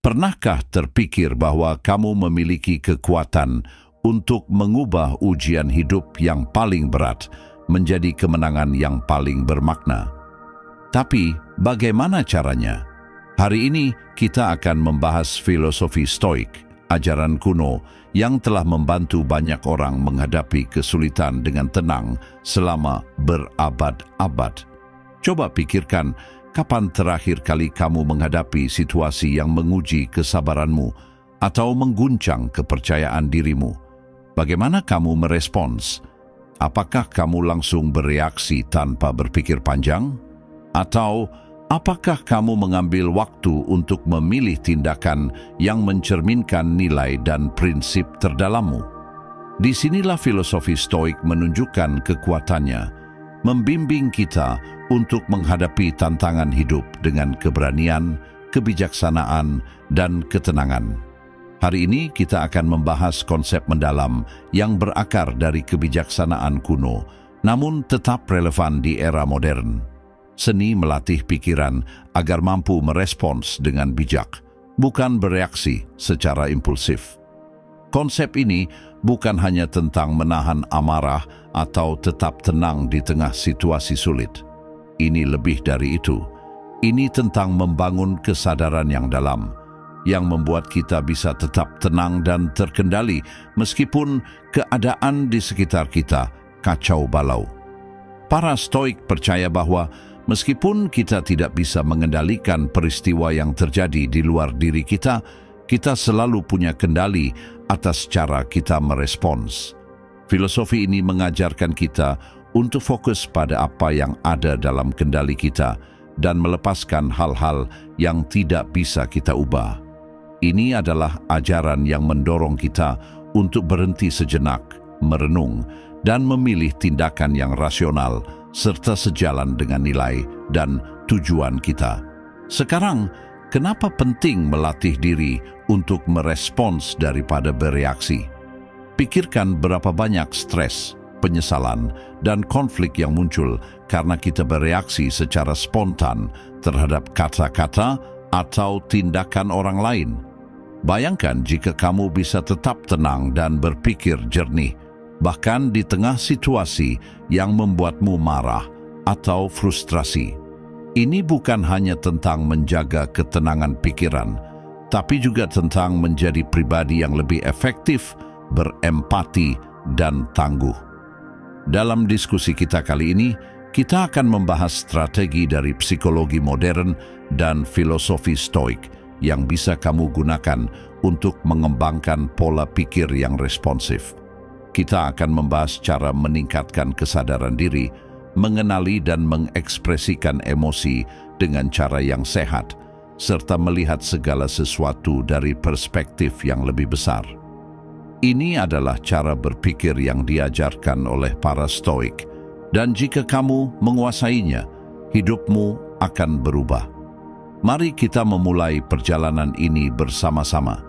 Pernahkah terpikir bahwa kamu memiliki kekuatan untuk mengubah ujian hidup yang paling berat menjadi kemenangan yang paling bermakna? Tapi, bagaimana caranya? Hari ini kita akan membahas filosofi Stoik, ajaran kuno yang telah membantu banyak orang menghadapi kesulitan dengan tenang selama berabad-abad. Coba pikirkan, kapan terakhir kali kamu menghadapi situasi yang menguji kesabaranmu atau mengguncang kepercayaan dirimu? Bagaimana kamu merespons? Apakah kamu langsung bereaksi tanpa berpikir panjang? Atau apakah kamu mengambil waktu untuk memilih tindakan yang mencerminkan nilai dan prinsip terdalammu? Disinilah filosofi Stoik menunjukkan kekuatannya, membimbing kita untuk menghadapi tantangan hidup dengan keberanian, kebijaksanaan, dan ketenangan. Hari ini kita akan membahas konsep mendalam yang berakar dari kebijaksanaan kuno, namun tetap relevan di era modern. Seni melatih pikiran agar mampu merespons dengan bijak, bukan bereaksi secara impulsif. Konsep ini bukan hanya tentang menahan amarah atau tetap tenang di tengah situasi sulit. Ini lebih dari itu. Ini tentang membangun kesadaran yang dalam, yang membuat kita bisa tetap tenang dan terkendali meskipun keadaan di sekitar kita kacau balau. Para Stoik percaya bahwa meskipun kita tidak bisa mengendalikan peristiwa yang terjadi di luar diri kita, kita selalu punya kendali atas cara kita merespons. Filosofi ini mengajarkan kita untuk fokus pada apa yang ada dalam kendali kita dan melepaskan hal-hal yang tidak bisa kita ubah. Ini adalah ajaran yang mendorong kita untuk berhenti sejenak, merenung, dan memilih tindakan yang rasional serta sejalan dengan nilai dan tujuan kita. Sekarang, kenapa penting melatih diri untuk merespons daripada bereaksi? Pikirkan berapa banyak stres, penyesalan, dan konflik yang muncul karena kita bereaksi secara spontan terhadap kata-kata atau tindakan orang lain. Bayangkan jika kamu bisa tetap tenang dan berpikir jernih, bahkan di tengah situasi yang membuatmu marah atau frustrasi. Ini bukan hanya tentang menjaga ketenangan pikiran, tapi juga tentang menjadi pribadi yang lebih efektif, berempati, dan tangguh. Dalam diskusi kita kali ini, kita akan membahas strategi dari psikologi modern dan filosofi Stoik yang bisa kamu gunakan untuk mengembangkan pola pikir yang responsif. Kita akan membahas cara meningkatkan kesadaran diri, mengenali dan mengekspresikan emosi dengan cara yang sehat, serta melihat segala sesuatu dari perspektif yang lebih besar. Ini adalah cara berpikir yang diajarkan oleh para Stoik, dan jika kamu menguasainya, hidupmu akan berubah. Mari kita memulai perjalanan ini bersama-sama.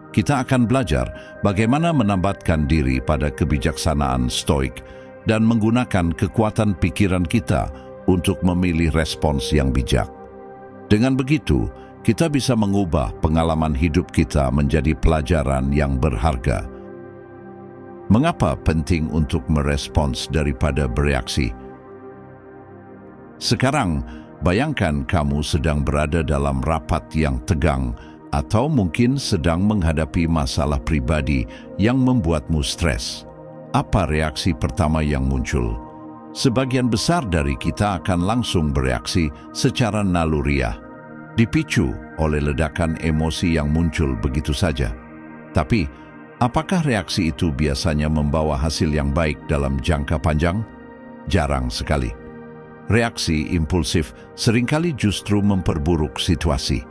Kita akan belajar bagaimana menambatkan diri pada kebijaksanaan Stoik dan menggunakan kekuatan pikiran kita untuk memilih respons yang bijak. Dengan begitu, kita bisa mengubah pengalaman hidup kita menjadi pelajaran yang berharga. Mengapa penting untuk merespons daripada bereaksi? Sekarang, bayangkan kamu sedang berada dalam rapat yang tegang atau mungkin sedang menghadapi masalah pribadi yang membuatmu stres. Apa reaksi pertama yang muncul? Sebagian besar dari kita akan langsung bereaksi secara naluriah, dipicu oleh ledakan emosi yang muncul begitu saja. Tapi, apakah reaksi itu biasanya membawa hasil yang baik dalam jangka panjang? Jarang sekali. Reaksi impulsif seringkali justru memperburuk situasi,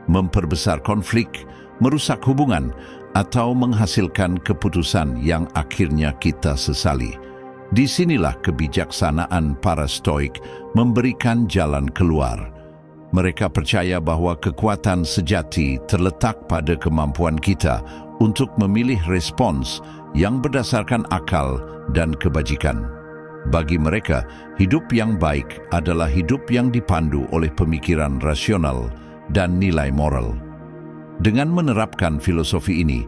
memperbesar konflik, merusak hubungan, atau menghasilkan keputusan yang akhirnya kita sesali. Disinilah kebijaksanaan para Stoik memberikan jalan keluar. Mereka percaya bahwa kekuatan sejati terletak pada kemampuan kita untuk memilih respons yang berdasarkan akal dan kebajikan. Bagi mereka, hidup yang baik adalah hidup yang dipandu oleh pemikiran rasional dan nilai moral. Dengan menerapkan filosofi ini,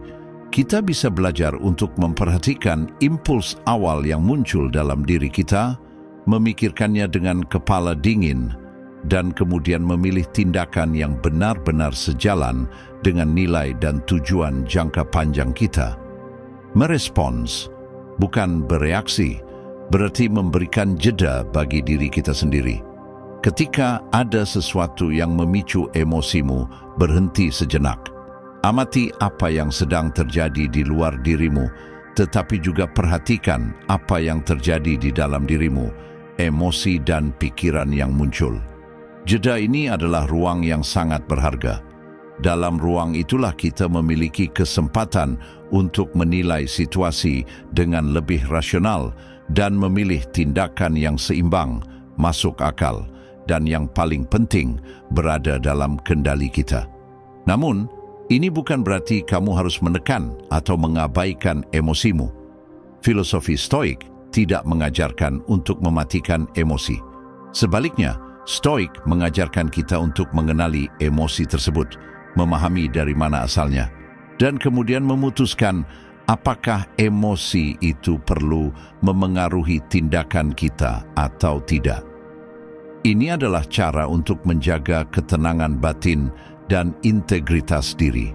kita bisa belajar untuk memperhatikan impuls awal yang muncul dalam diri kita, memikirkannya dengan kepala dingin, dan kemudian memilih tindakan yang benar-benar sejalan dengan nilai dan tujuan jangka panjang kita. Merespons, bukan bereaksi, berarti memberikan jeda bagi diri kita sendiri. Ketika ada sesuatu yang memicu emosimu, berhenti sejenak. Amati apa yang sedang terjadi di luar dirimu, tetapi juga perhatikan apa yang terjadi di dalam dirimu, emosi dan pikiran yang muncul. Jeda ini adalah ruang yang sangat berharga. Dalam ruang itulah kita memiliki kesempatan untuk menilai situasi dengan lebih rasional dan memilih tindakan yang seimbang, masuk akal, dan yang paling penting, berada dalam kendali kita. Namun, ini bukan berarti kamu harus menekan atau mengabaikan emosimu. Filosofi Stoik tidak mengajarkan untuk mematikan emosi. Sebaliknya, Stoik mengajarkan kita untuk mengenali emosi tersebut, memahami dari mana asalnya, dan kemudian memutuskan apakah emosi itu perlu memengaruhi tindakan kita atau tidak. Ini adalah cara untuk menjaga ketenangan batin dan integritas diri,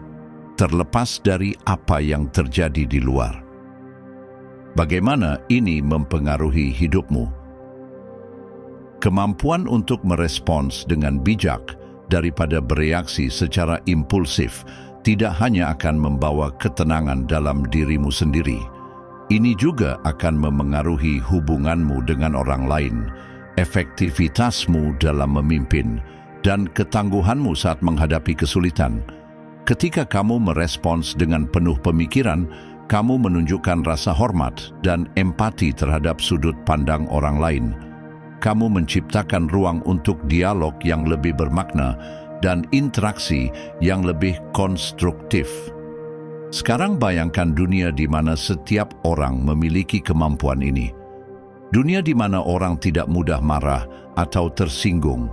terlepas dari apa yang terjadi di luar. Bagaimana ini mempengaruhi hidupmu? Kemampuan untuk merespons dengan bijak daripada bereaksi secara impulsif tidak hanya akan membawa ketenangan dalam dirimu sendiri. Ini juga akan memengaruhi hubunganmu dengan orang lain, efektivitasmu dalam memimpin, dan ketangguhanmu saat menghadapi kesulitan. Ketika kamu merespons dengan penuh pemikiran, kamu menunjukkan rasa hormat dan empati terhadap sudut pandang orang lain. Kamu menciptakan ruang untuk dialog yang lebih bermakna dan interaksi yang lebih konstruktif. Sekarang bayangkan dunia di mana setiap orang memiliki kemampuan ini. Dunia di mana orang tidak mudah marah atau tersinggung.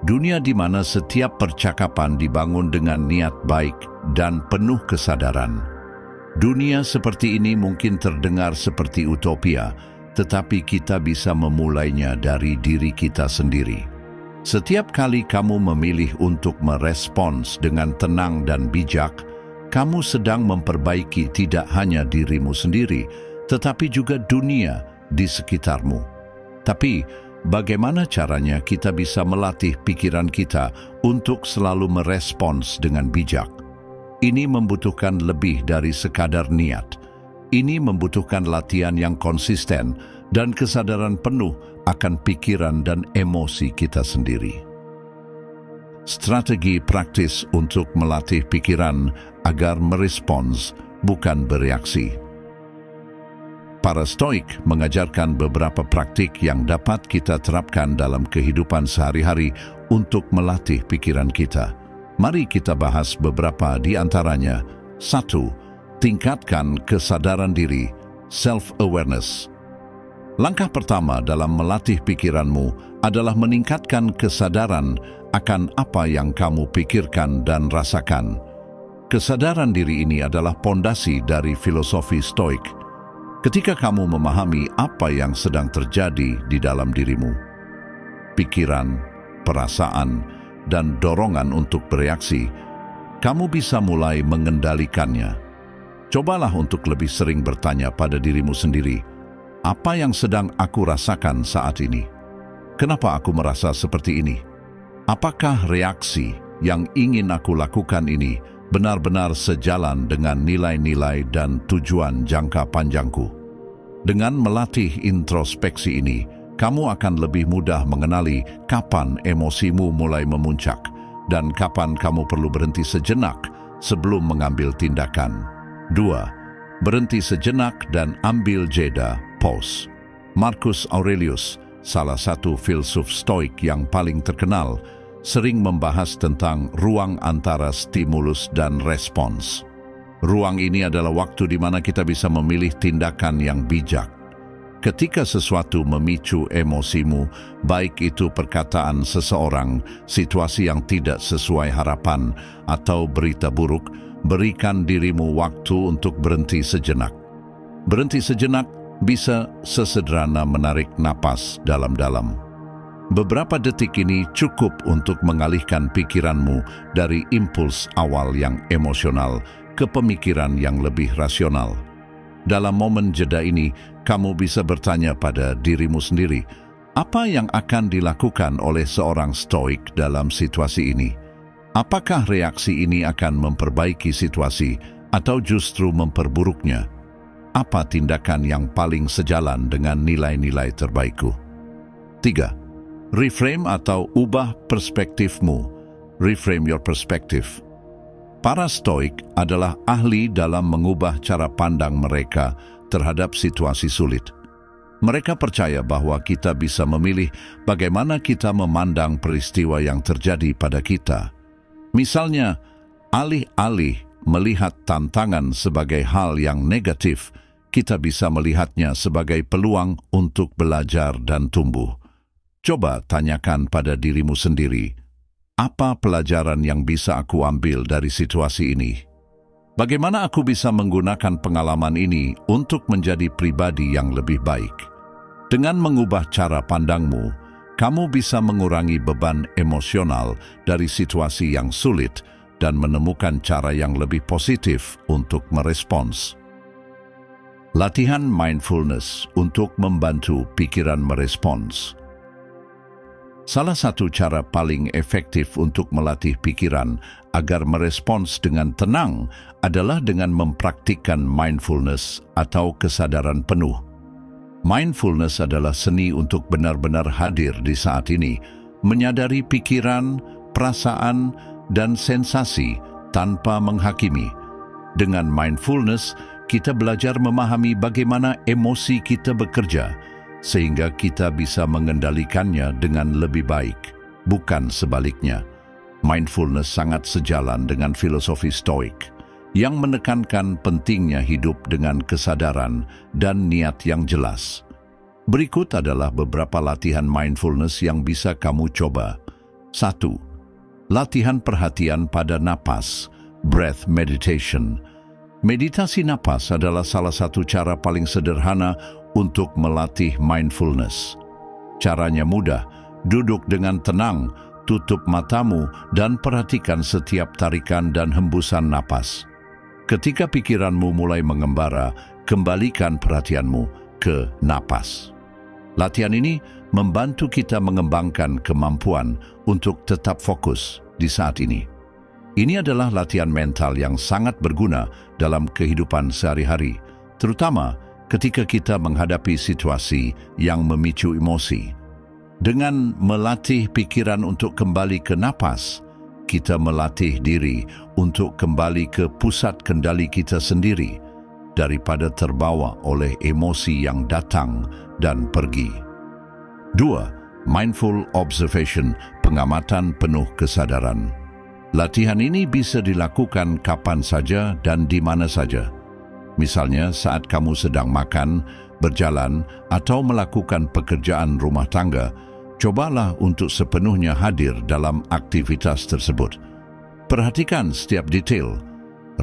Dunia di mana setiap percakapan dibangun dengan niat baik dan penuh kesadaran. Dunia seperti ini mungkin terdengar seperti utopia, tetapi kita bisa memulainya dari diri kita sendiri. Setiap kali kamu memilih untuk merespons dengan tenang dan bijak, kamu sedang memperbaiki tidak hanya dirimu sendiri, tetapi juga dunia di sekitarmu. Tapi, bagaimana caranya kita bisa melatih pikiran kita untuk selalu merespons dengan bijak? Ini membutuhkan lebih dari sekadar niat. Ini membutuhkan latihan yang konsisten dan kesadaran penuh akan pikiran dan emosi kita sendiri. Strategi praktis untuk melatih pikiran agar merespons, bukan bereaksi. Para Stoik mengajarkan beberapa praktik yang dapat kita terapkan dalam kehidupan sehari-hari untuk melatih pikiran kita. Mari kita bahas beberapa di antaranya. 1. Tingkatkan kesadaran diri, self-awareness. Langkah pertama dalam melatih pikiranmu adalah meningkatkan kesadaran akan apa yang kamu pikirkan dan rasakan. Kesadaran diri ini adalah pondasi dari filosofi Stoik. Ketika kamu memahami apa yang sedang terjadi di dalam dirimu, pikiran, perasaan, dan dorongan untuk bereaksi, kamu bisa mulai mengendalikannya. Cobalah untuk lebih sering bertanya pada dirimu sendiri, apa yang sedang aku rasakan saat ini? Kenapa aku merasa seperti ini? Apakah reaksi yang ingin aku lakukan ini benar-benar sejalan dengan nilai-nilai dan tujuan jangka panjangku? Dengan melatih introspeksi ini, kamu akan lebih mudah mengenali kapan emosimu mulai memuncak dan kapan kamu perlu berhenti sejenak sebelum mengambil tindakan. 2. Berhenti sejenak dan ambil jeda, pause. Marcus Aurelius, salah satu filsuf Stoik yang paling terkenal, sering membahas tentang ruang antara stimulus dan respons. Ruang ini adalah waktu di mana kita bisa memilih tindakan yang bijak. Ketika sesuatu memicu emosimu, baik itu perkataan seseorang, situasi yang tidak sesuai harapan, atau berita buruk, berikan dirimu waktu untuk berhenti sejenak. Berhenti sejenak bisa sesederhana menarik napas dalam-dalam. Beberapa detik ini cukup untuk mengalihkan pikiranmu dari impuls awal yang emosional ke pemikiran yang lebih rasional. Dalam momen jeda ini, kamu bisa bertanya pada dirimu sendiri, apa yang akan dilakukan oleh seorang stoik dalam situasi ini? Apakah reaksi ini akan memperbaiki situasi atau justru memperburuknya? Apa tindakan yang paling sejalan dengan nilai-nilai terbaikku? 3. Reframe atau ubah perspektifmu. Reframe your perspective. Para stoik adalah ahli dalam mengubah cara pandang mereka terhadap situasi sulit. Mereka percaya bahwa kita bisa memilih bagaimana kita memandang peristiwa yang terjadi pada kita. Misalnya, alih-alih melihat tantangan sebagai hal yang negatif, kita bisa melihatnya sebagai peluang untuk belajar dan tumbuh. Coba tanyakan pada dirimu sendiri, apa pelajaran yang bisa aku ambil dari situasi ini? Bagaimana aku bisa menggunakan pengalaman ini untuk menjadi pribadi yang lebih baik? Dengan mengubah cara pandangmu, kamu bisa mengurangi beban emosional dari situasi yang sulit dan menemukan cara yang lebih positif untuk merespons. Latihan mindfulness untuk membantu pikiran merespons. Salah satu cara paling efektif untuk melatih pikiran agar merespons dengan tenang adalah dengan mempraktikkan mindfulness atau kesadaran penuh. Mindfulness adalah seni untuk benar-benar hadir di saat ini, menyadari pikiran, perasaan, dan sensasi tanpa menghakimi. Dengan mindfulness, kita belajar memahami bagaimana emosi kita bekerja, sehingga kita bisa mengendalikannya dengan lebih baik, bukan sebaliknya. Mindfulness sangat sejalan dengan filosofi stoik, yang menekankan pentingnya hidup dengan kesadaran dan niat yang jelas. Berikut adalah beberapa latihan mindfulness yang bisa kamu coba. 1. Latihan perhatian pada napas, breath meditation. Meditasi napas adalah salah satu cara paling sederhana untuk melatih mindfulness. Caranya mudah, duduk dengan tenang, tutup matamu, dan perhatikan setiap tarikan dan hembusan napas. Ketika pikiranmu mulai mengembara, kembalikan perhatianmu ke napas. Latihan ini membantu kita mengembangkan kemampuan untuk tetap fokus di saat ini. Ini adalah latihan mental yang sangat berguna dalam kehidupan sehari-hari, terutama ketika kita menghadapi situasi yang memicu emosi. Dengan melatih pikiran untuk kembali ke napas, kita melatih diri untuk kembali ke pusat kendali kita sendiri daripada terbawa oleh emosi yang datang dan pergi. 2. Mindful observation, pengamatan penuh kesadaran. Latihan ini bisa dilakukan kapan saja dan di mana saja. Misalnya saat kamu sedang makan, berjalan, atau melakukan pekerjaan rumah tangga, cobalah untuk sepenuhnya hadir dalam aktivitas tersebut. Perhatikan setiap detail,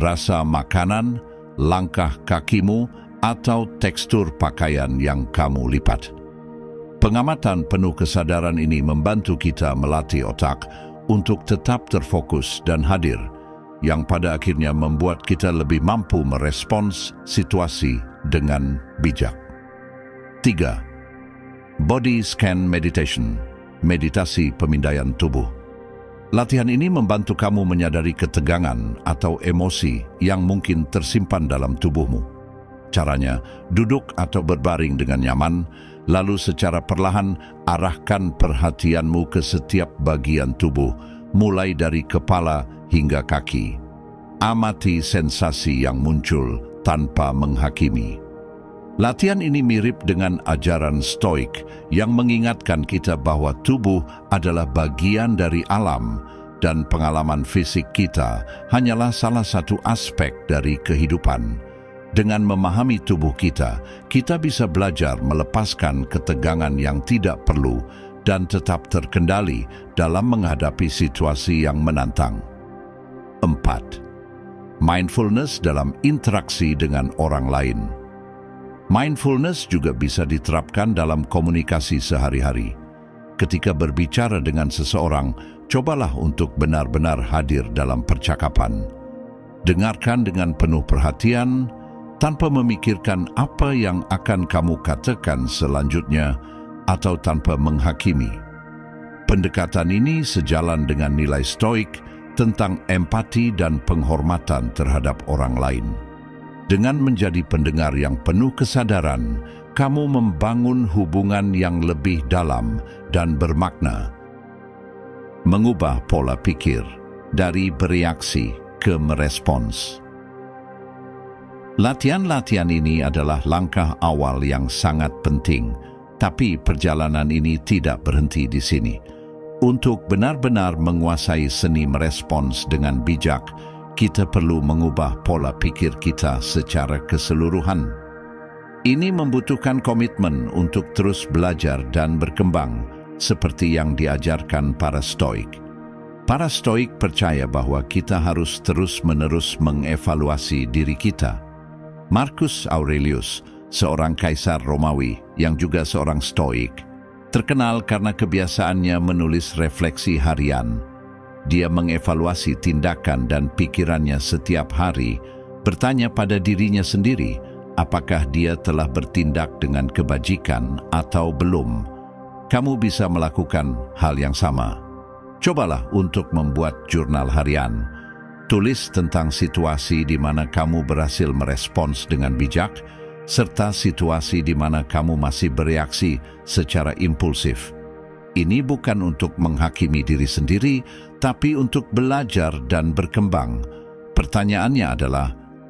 rasa makanan, langkah kakimu, atau tekstur pakaian yang kamu lipat. Pengamatan penuh kesadaran ini membantu kita melatih otak untuk tetap terfokus dan hadir, yang pada akhirnya membuat kita lebih mampu merespons situasi dengan bijak. 3. Body scan meditation, meditasi pemindaian tubuh. Latihan ini membantu kamu menyadari ketegangan atau emosi yang mungkin tersimpan dalam tubuhmu. Caranya, duduk atau berbaring dengan nyaman, lalu secara perlahan arahkan perhatianmu ke setiap bagian tubuh, mulai dari kepala hingga kaki. Amati sensasi yang muncul tanpa menghakimi. Latihan ini mirip dengan ajaran stoik yang mengingatkan kita bahwa tubuh adalah bagian dari alam dan pengalaman fisik kita hanyalah salah satu aspek dari kehidupan. Dengan memahami tubuh kita, kita bisa belajar melepaskan ketegangan yang tidak perlu dan tetap terkendali dalam menghadapi situasi yang menantang. 4. Mindfulness dalam interaksi dengan orang lain. Mindfulness juga bisa diterapkan dalam komunikasi sehari-hari. Ketika berbicara dengan seseorang, cobalah untuk benar-benar hadir dalam percakapan. Dengarkan dengan penuh perhatian, tanpa memikirkan apa yang akan kamu katakan selanjutnya atau tanpa menghakimi. Pendekatan ini sejalan dengan nilai stoik tentang empati dan penghormatan terhadap orang lain. Dengan menjadi pendengar yang penuh kesadaran, kamu membangun hubungan yang lebih dalam dan bermakna. Mengubah pola pikir dari bereaksi ke merespons. Latihan-latihan ini adalah langkah awal yang sangat penting, tapi perjalanan ini tidak berhenti di sini. Untuk benar-benar menguasai seni merespons dengan bijak, kita perlu mengubah pola pikir kita secara keseluruhan. Ini membutuhkan komitmen untuk terus belajar dan berkembang, seperti yang diajarkan para Stoik. Para Stoik percaya bahwa kita harus terus-menerus mengevaluasi diri kita. Marcus Aurelius, seorang kaisar Romawi yang juga seorang Stoik, terkenal karena kebiasaannya menulis refleksi harian. Dia mengevaluasi tindakan dan pikirannya setiap hari, bertanya pada dirinya sendiri, apakah dia telah bertindak dengan kebajikan atau belum. Kamu bisa melakukan hal yang sama. Cobalah untuk membuat jurnal harian. Tulis tentang situasi di mana kamu berhasil merespons dengan bijak, serta situasi di mana kamu masih bereaksi secara impulsif. Ini bukan untuk menghakimi diri sendiri, tapi untuk belajar dan berkembang. Pertanyaannya adalah,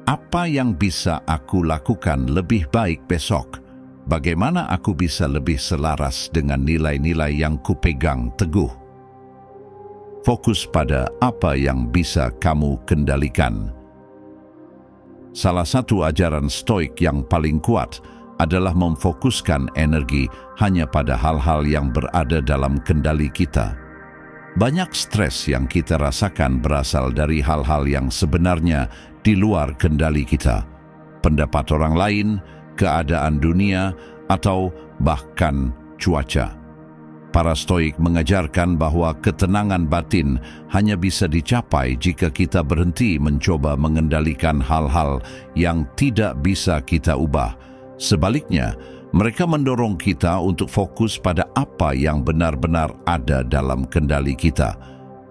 apa yang bisa aku lakukan lebih baik besok? Bagaimana aku bisa lebih selaras dengan nilai-nilai yang kupegang teguh? Fokus pada apa yang bisa kamu kendalikan. Salah satu ajaran Stoik yang paling kuat adalah memfokuskan energi hanya pada hal-hal yang berada dalam kendali kita. Banyak stres yang kita rasakan berasal dari hal-hal yang sebenarnya di luar kendali kita. Pendapat orang lain, keadaan dunia, atau bahkan cuaca. Para Stoik mengajarkan bahwa ketenangan batin hanya bisa dicapai jika kita berhenti mencoba mengendalikan hal-hal yang tidak bisa kita ubah. Sebaliknya, mereka mendorong kita untuk fokus pada apa yang benar-benar ada dalam kendali kita,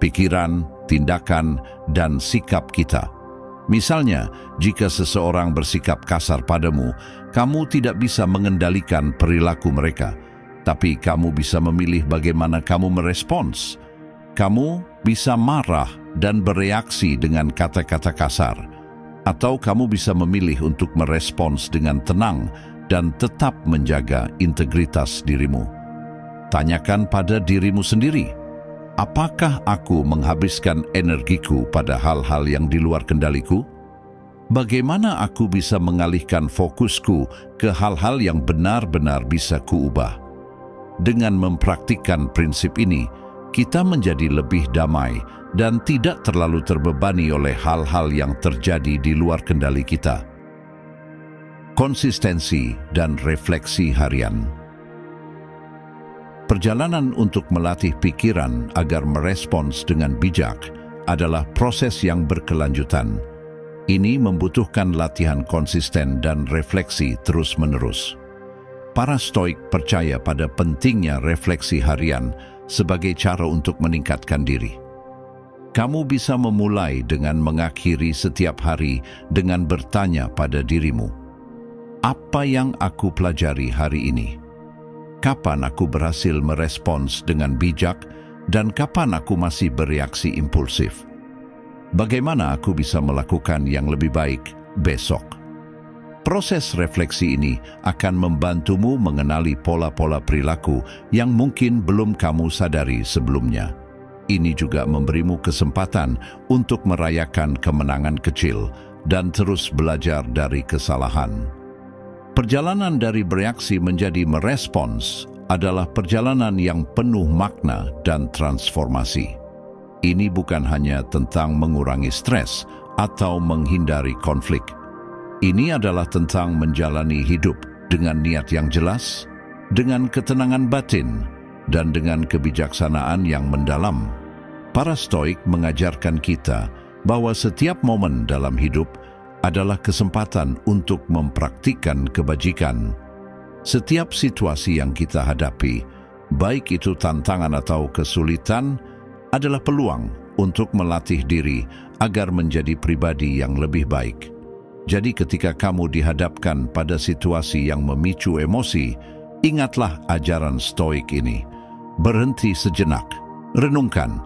pikiran, tindakan, dan sikap kita. Misalnya, jika seseorang bersikap kasar padamu, kamu tidak bisa mengendalikan perilaku mereka, tapi kamu bisa memilih bagaimana kamu merespons. Kamu bisa marah dan bereaksi dengan kata-kata kasar, atau kamu bisa memilih untuk merespons dengan tenang dan tetap menjaga integritas dirimu. Tanyakan pada dirimu sendiri, apakah aku menghabiskan energiku pada hal-hal yang di luar kendaliku? Bagaimana aku bisa mengalihkan fokusku ke hal-hal yang benar-benar bisa kuubah? Dengan mempraktikkan prinsip ini, kita menjadi lebih damai dan tidak terlalu terbebani oleh hal-hal yang terjadi di luar kendali kita. Konsistensi dan refleksi harian. Perjalanan untuk melatih pikiran agar merespons dengan bijak adalah proses yang berkelanjutan. Ini membutuhkan latihan konsisten dan refleksi terus-menerus. Para Stoik percaya pada pentingnya refleksi harian sebagai cara untuk meningkatkan diri. Kamu bisa memulai dengan mengakhiri setiap hari dengan bertanya pada dirimu, apa yang aku pelajari hari ini? Kapan aku berhasil merespons dengan bijak dan kapan aku masih bereaksi impulsif? Bagaimana aku bisa melakukan yang lebih baik besok? Proses refleksi ini akan membantumu mengenali pola-pola perilaku yang mungkin belum kamu sadari sebelumnya. Ini juga memberimu kesempatan untuk merayakan kemenangan kecil dan terus belajar dari kesalahan. Perjalanan dari bereaksi menjadi merespons adalah perjalanan yang penuh makna dan transformasi. Ini bukan hanya tentang mengurangi stres atau menghindari konflik. Ini adalah tentang menjalani hidup dengan niat yang jelas, dengan ketenangan batin, dan dengan kebijaksanaan yang mendalam. Para Stoik mengajarkan kita bahwa setiap momen dalam hidup adalah kesempatan untuk mempraktikkan kebajikan. Setiap situasi yang kita hadapi, baik itu tantangan atau kesulitan, adalah peluang untuk melatih diri agar menjadi pribadi yang lebih baik. Jadi ketika kamu dihadapkan pada situasi yang memicu emosi, ingatlah ajaran Stoik ini. Berhenti sejenak, renungkan,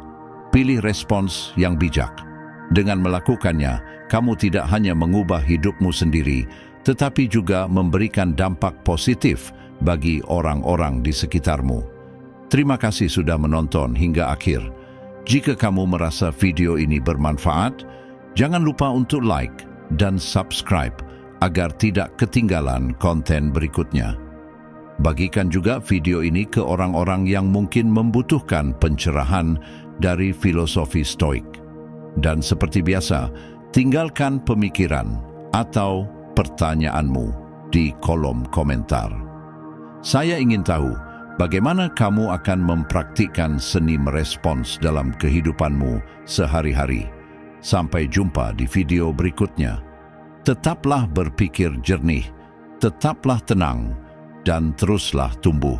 pilih respons yang bijak. Dengan melakukannya, kamu tidak hanya mengubah hidupmu sendiri, tetapi juga memberikan dampak positif bagi orang-orang di sekitarmu. Terima kasih sudah menonton hingga akhir. Jika kamu merasa video ini bermanfaat, jangan lupa untuk like dan subscribe agar tidak ketinggalan konten berikutnya. Bagikan juga video ini ke orang-orang yang mungkin membutuhkan pencerahan dari filosofi Stoik. Dan seperti biasa, tinggalkan pemikiran atau pertanyaanmu di kolom komentar. Saya ingin tahu bagaimana kamu akan mempraktikkan seni merespons dalam kehidupanmu sehari-hari. Sampai jumpa di video berikutnya. Tetaplah berpikir jernih, tetaplah tenang, dan teruslah tumbuh.